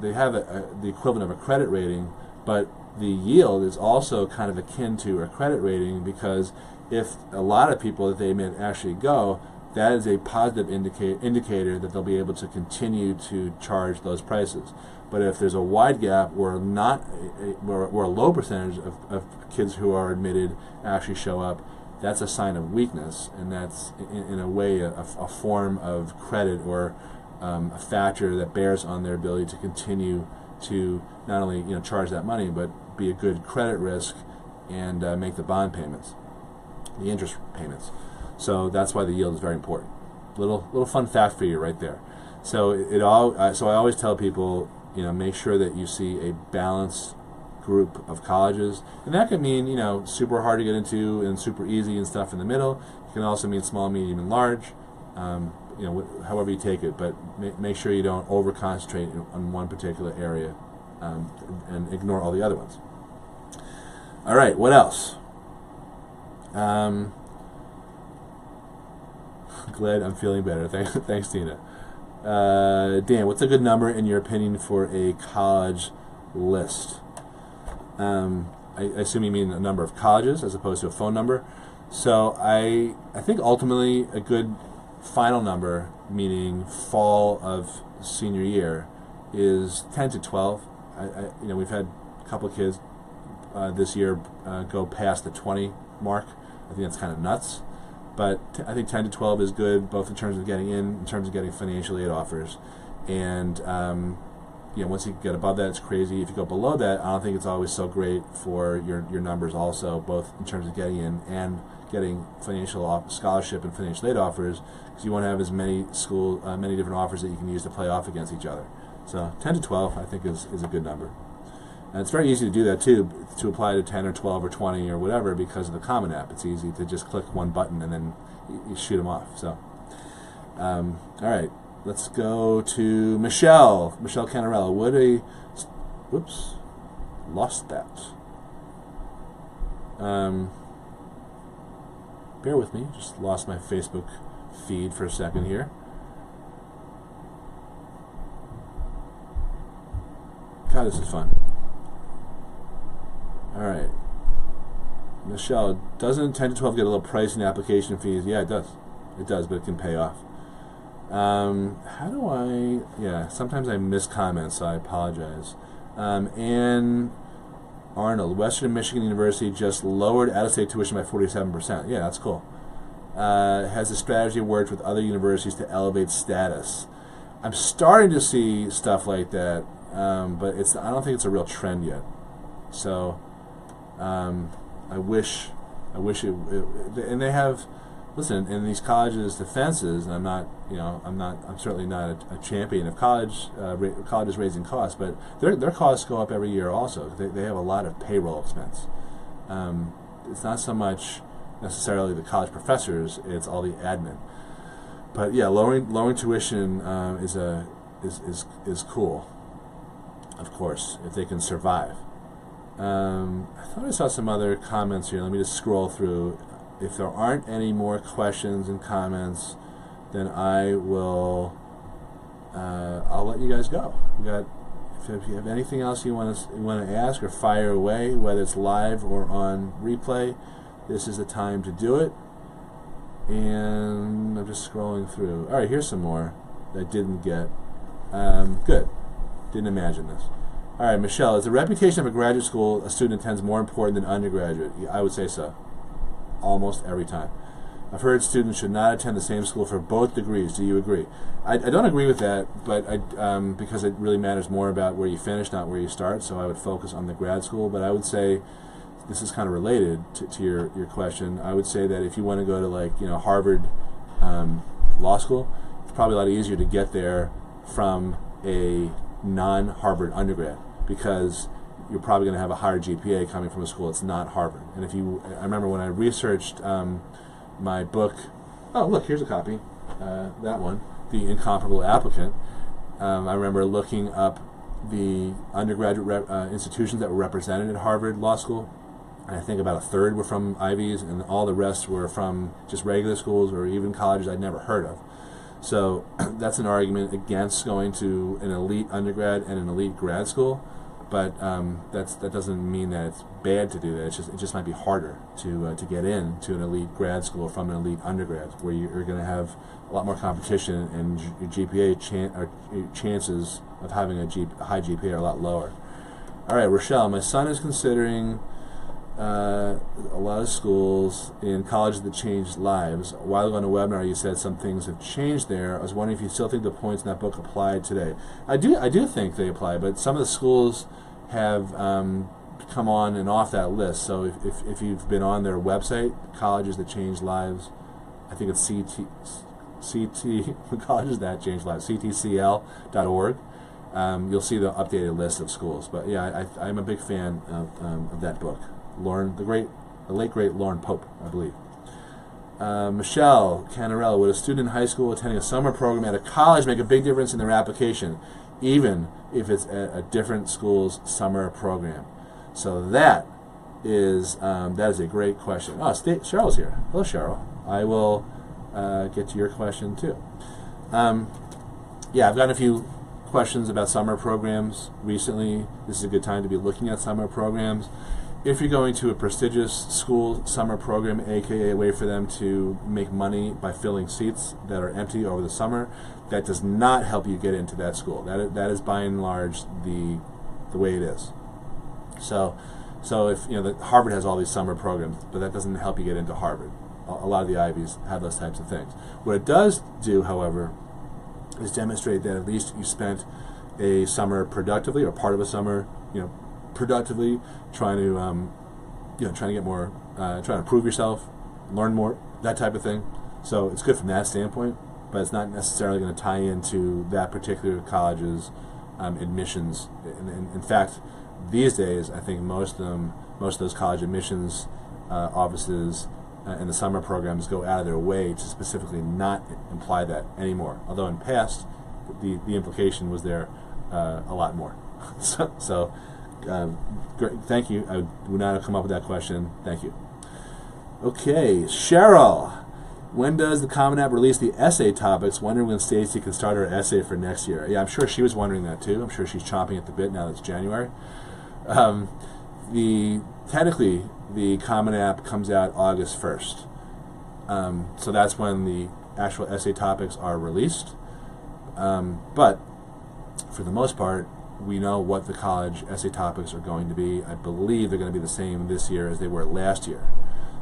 they have the equivalent of a credit rating, but the yield is also kind of akin to a credit rating, because if a lot of people that they may actually go, that is a positive indicator that they'll be able to continue to charge those prices. But if there's a wide gap where where a low percentage of kids who are admitted actually show up, that's a sign of weakness, and that's in a way a form of credit or a factor that bears on their ability to continue to not only charge that money, but be a good credit risk and make the bond payments, the interest payments. So that's why the yield is very important. Little fun fact for you right there. So so I always tell people, make sure that you see a balanced group of colleges, and that can mean super hard to get into and super easy and stuff in the middle. It can also mean small, medium, and large. However you take it, but make sure you don't over concentrate on one particular area and ignore all the other ones. All right, what else? Glad I'm feeling better. Thanks, Tina. Dan, what's a good number in your opinion for a college list? I assume you mean a number of colleges as opposed to a phone number. So I think ultimately a good final number, meaning fall of senior year, is 10 to 12. We've had a couple of kids this year go past the 20 mark. I think that's kind of nuts. But I think 10 to 12 is good, both in terms of getting in terms of getting financial aid offers. And once you get above that, it's crazy. If you go below that, I don't think it's always so great for your numbers also, both in terms of getting in and getting financial scholarship and financial aid offers, because you want to have as many different offers that you can use to play off against each other. So 10 to 12, I think, is a good number. And it's very easy to do that too, to apply to 10 or 12 or 20 or whatever, because of the Common App. It's easy to just click one button and then you shoot them off. So, all right, let's go to Michelle Canarella. Whoops, lost that. Bear with me, just lost my Facebook feed for a second here. God, this is fun. All right, Michelle, doesn't 10 to 12 get a little price in application fees? Yeah, it does. It does, but it can pay off. How do I? Yeah, sometimes I miss comments, so I apologize. Ann Arnold, Western Michigan University just lowered out-of-state tuition by 47%. Yeah, that's cool. Has the strategy worked with other universities to elevate status? I'm starting to see stuff like that, but I don't think it's a real trend yet. So. I wish it, and they have, listen, in these colleges' defenses, and I'm certainly not a champion of colleges raising costs, but their costs go up every year also. They have a lot of payroll expense. It's not so much necessarily the college professors, it's all the admin. But yeah, lowering tuition is cool, of course, if they can survive. I thought I saw some other comments here. Let me just scroll through. If there aren't any more questions and comments, then I will. I'll let you guys go. If you have anything else you want to ask or fire away, whether it's live or on replay, this is the time to do it. And I'm just scrolling through. All right, here's some more that I didn't get. Good. Didn't imagine this. All right, Michelle, is the reputation of a graduate school a student attends more important than undergraduate? Yeah, I would say so. Almost every time. I've heard students should not attend the same school for both degrees. Do you agree? I don't agree with that, but because it really matters more about where you finish, not where you start, so I would focus on the grad school. But I would say this is kind of related to your question. I would say that if you want to go to like Harvard law school, it's probably a lot easier to get there from a non-Harvard undergrad, because you're probably going to have a higher GPA coming from a school that's not Harvard. And I remember when I researched my book. Oh, look, here's a copy. That one, The Incomparable Applicant. I remember looking up the undergraduate institutions that were represented at Harvard Law School, and I think about a third were from Ivies, and all the rest were from just regular schools or even colleges I'd never heard of. So that's an argument against going to an elite undergrad and an elite grad school, but that doesn't mean that it's bad to do that. It just might be harder to get in to an elite grad school from an elite undergrad, where you're going to have a lot more competition, and your GPA chances of having a high GPA are a lot lower. All right, Rochelle, my son is considering a lot of schools in colleges that changed lives. A while ago on a webinar, you said some things have changed there. I was wondering if you still think the points in that book apply today. I do think they apply, but some of the schools have come on and off that list. So if you've been on their website, Colleges That Changed Lives, I think it's Colleges That Changed Lives, ctcl.org. You'll see the updated list of schools. But yeah, I'm a big fan of that book. The late great Lauren Pope, I believe. Michelle Canarella, would a student in high school attending a summer program at a college make a big difference in their application, even if it's at a different school's summer program? So that is a great question. Oh, Cheryl's here. Hello, Cheryl. I will get to your question too. Yeah, I've gotten a few questions about summer programs recently. This is a good time to be looking at summer programs. If you're going to a prestigious school summer program, aka a way for them to make money by filling seats that are empty over the summer, that does not help you get into that school. That is by and large the way it is. So if Harvard has all these summer programs, but that doesn't help you get into Harvard. A lot of the Ivies have those types of things. What it does do, however, is demonstrate that at least you spent a summer productively, or part of a summer, productively trying to get more, trying to improve yourself, learn more, that type of thing. So it's good from that standpoint, but it's not necessarily going to tie into that particular college's admissions. In fact, these days, I think most of those college admissions offices and the summer programs go out of their way to specifically not imply that anymore. Although in past, the implication was there a lot more. So great, thank you. I would not have come up with that question. Thank you. Okay, Cheryl. When does the Common App release the essay topics? Wondering when Stacy can start her essay for next year. Yeah, I'm sure she was wondering that too. I'm sure she's chomping at the bit now that it's January. Technically, the Common App comes out August 1st. So that's when the actual essay topics are released. But for the most part, we know what the college essay topics are going to be. I believe they're going to be the same this year as they were last year.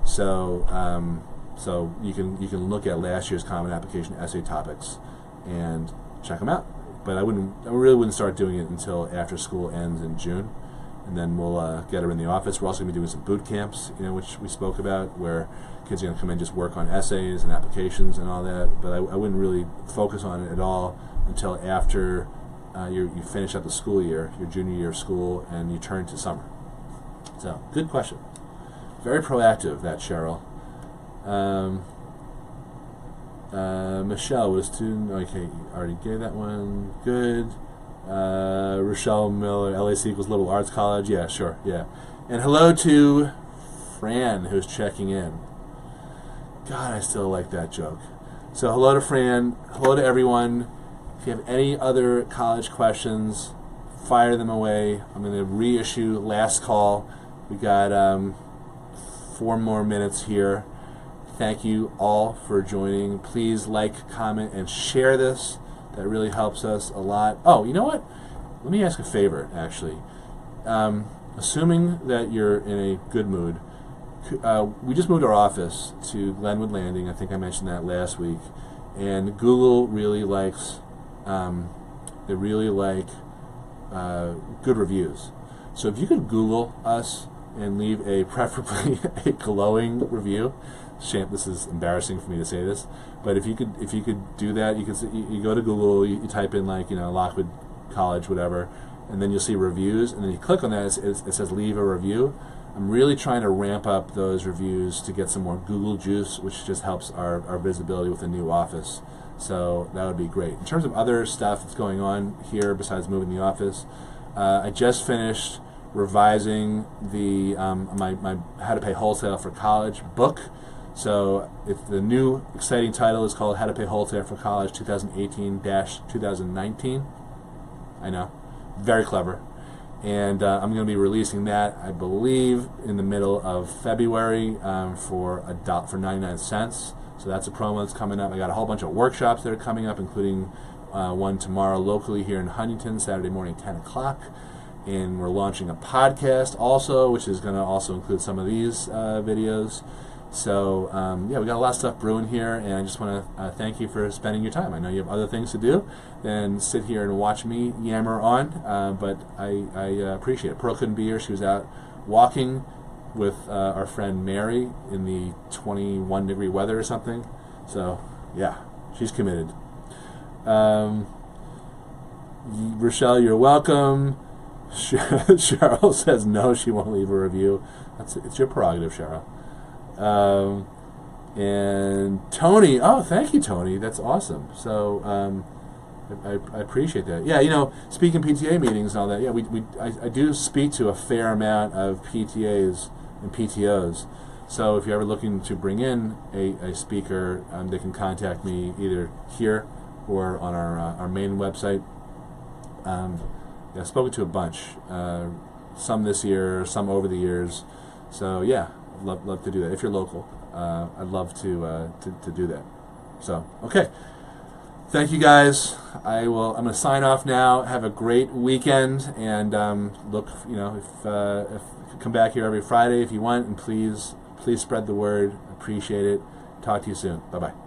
So you can look at last year's Common Application essay topics and check them out. But I really wouldn't start doing it until after school ends in June, and then we'll get her in the office. We're also going to be doing some boot camps, which we spoke about, where kids are going to come in and just work on essays and applications and all that. But I wouldn't really focus on it at all until after you finish up the school year, your junior year of school, and you turn to summer. So, good question. Very proactive, that Cheryl. Michelle, was a student. Okay, already gave that one. Good. Rochelle Miller, LAC equals Liberal Arts College. Yeah, sure. Yeah. And hello to Fran, who's checking in. God, I still like that joke. So hello to Fran. Hello to everyone. If you have any other college questions, fire them away. I'm going to reissue last call. We got 4 more minutes here. Thank you all for joining. Please like, comment, and share this. That really helps us a lot. Oh, you know what? Let me ask a favor, actually. Assuming that you're in a good mood, we just moved our office to Glenwood Landing. I think I mentioned that last week. And Google really likes, good reviews. So if you could Google us and leave a preferably a glowing review. Shame, this is embarrassing for me to say this, but if you could do that, you go to Google, you type in Lockwood College, whatever, and then you'll see reviews, and then you click on that. It says leave a review. I'm really trying to ramp up those reviews to get some more Google juice, which just helps our visibility with the new office. So that would be great. In terms of other stuff that's going on here besides moving the office, I just finished revising the my How to Pay Wholesale for College book. So the new exciting title is called How to Pay Wholesale for College 2018-2019. I know, very clever. And I'm going to be releasing that, I believe, in the middle of February for 99 cents. So that's a promo that's coming up. I got a whole bunch of workshops that are coming up, including one tomorrow locally here in Huntington, Saturday morning, 10 o'clock. And we're launching a podcast also, which is going to also include some of these videos. So, we got a lot of stuff brewing here, and I just want to thank you for spending your time. I know you have other things to do than sit here and watch me yammer on, but I appreciate it. Pearl couldn't be here. She was out walking with our friend Mary in the 21-degree weather or something. So, yeah, she's committed. Rochelle, you're welcome. Cheryl says no, she won't leave a review. It's your prerogative, Cheryl. And Tony, thank you, Tony. That's awesome. So I appreciate that. Yeah, speaking PTA meetings and all that. Yeah, I do speak to a fair amount of PTAs and PTOs. So if you're ever looking to bring in a speaker, they can contact me either here or on our main website. I've spoken to a bunch, some this year, some over the years. So yeah. Love to do that. If you're local, I'd love to do that. So, okay. Thank you, guys. I'm going to sign off now. Have a great weekend, and look, if come back here every Friday if you want, and please spread the word. Appreciate it. Talk to you soon. Bye-bye.